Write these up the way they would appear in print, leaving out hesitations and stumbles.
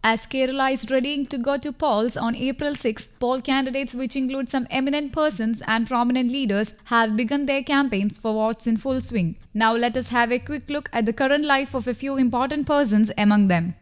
As Kerala is readying to go to polls on April 6, poll candidates, which include some eminent persons and prominent leaders, have begun their campaigns for votes in full swing. Now, let us have a quick look at the current life of a few important persons among them.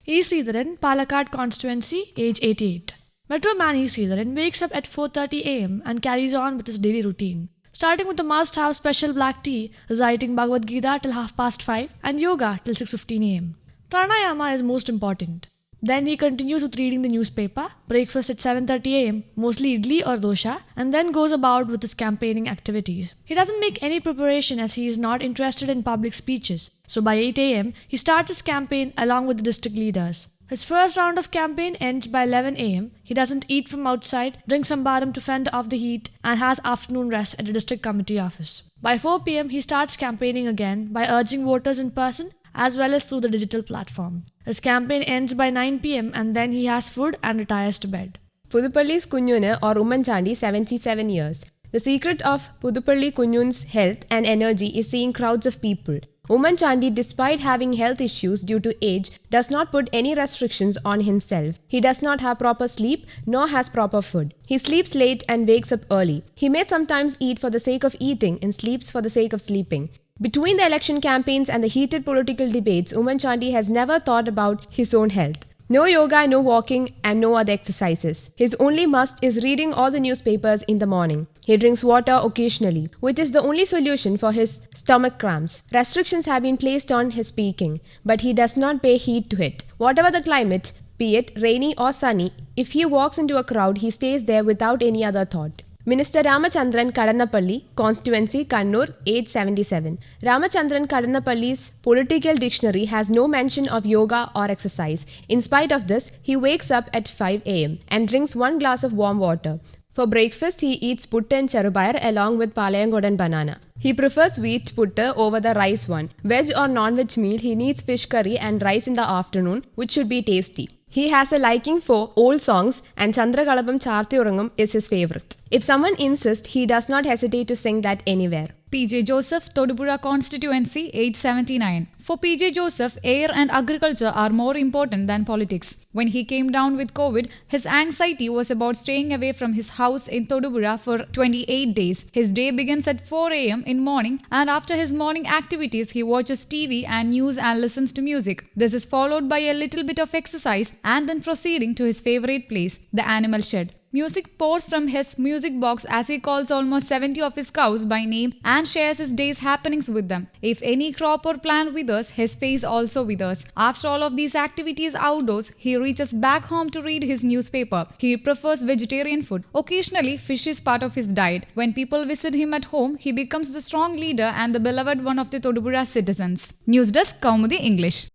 E. Sridharan, Palakkad constituency, age 88. Metro man E. Sridharan wakes up at 4:30 am and carries on with his daily routine. Starting with the must-have special black tea, reciting Bhagavad Gita till 5:30 and yoga till 6:15 am. Pranayama is most important. Then he continues with reading the newspaper, breakfast at 7:30 am, mostly idli or dosha, and then goes about with his campaigning activities. He doesn't make any preparation as he is not interested in public speeches. So by 8 am, he starts his campaign along with the district leaders. His first round of campaign ends by 11 am. He doesn't eat from outside, drinks some badam to fend off the heat, and has afternoon rest at the district committee office. By 4 pm, he starts campaigning again by urging voters in person as well as through the digital platform. His campaign ends by 9 pm and then he has food and retires to bed. Puthupalli's Kunyunu or Umman Chandi, 77 years. The secret of Puthupalli Kunyun's health and energy is seeing crowds of people. Umman Chandi, despite having health issues due to age, does not put any restrictions on himself. He does not have proper sleep nor has proper food. He sleeps late and wakes up early. He may sometimes eat for the sake of eating and sleeps for the sake of sleeping. Between the election campaigns and the heated political debates, Umman Chandi has never thought about his own health. No yoga, no walking, and no other exercises. His only must is reading all the newspapers in the morning. He drinks water occasionally, which is the only solution for his stomach cramps. Restrictions have been placed on his speaking, but he does not pay heed to it. Whatever the climate, be it rainy or sunny, if he walks into a crowd, he stays there without any other thought. Minister Ramachandran Kadannapalli, constituency Kannur, age 77. Ramachandran Kadannapalli's political dictionary has no mention of yoga or exercise. In spite of this, he wakes up at 5 am and drinks 1 glass of warm water. For breakfast, he eats putta and charubayar along with palayangod and banana. He prefers wheat putta over the rice one. Veg or non-veg meal, he needs fish curry and rice in the afternoon, which should be tasty. He has a liking for old songs and Chandrakalapam Charthi Urangam is his favorite. If someone insists, he does not hesitate to sing that anywhere. P.J. Joseph, Todupuzha constituency, age 79. For P.J. Joseph, air and agriculture are more important than politics. When he came down with COVID, his anxiety was about staying away from his house in Todupuzha for 28 days. His day begins at 4 am in morning, and after his morning activities, he watches TV and news and listens to music. This is followed by a little bit of exercise and then proceeding to his favorite place, the animal shed. Music pours from his music box as he calls almost 70 of his cows by name and shares his day's happenings with them. If any crop or plant withers, his face also withers. After all of these activities outdoors, he reaches back home to read his newspaper. He prefers vegetarian food. Occasionally, fish is part of his diet. When people visit him at home, he becomes the strong leader and the beloved one of the Todupuzha citizens. News Desk, Kaumudi English.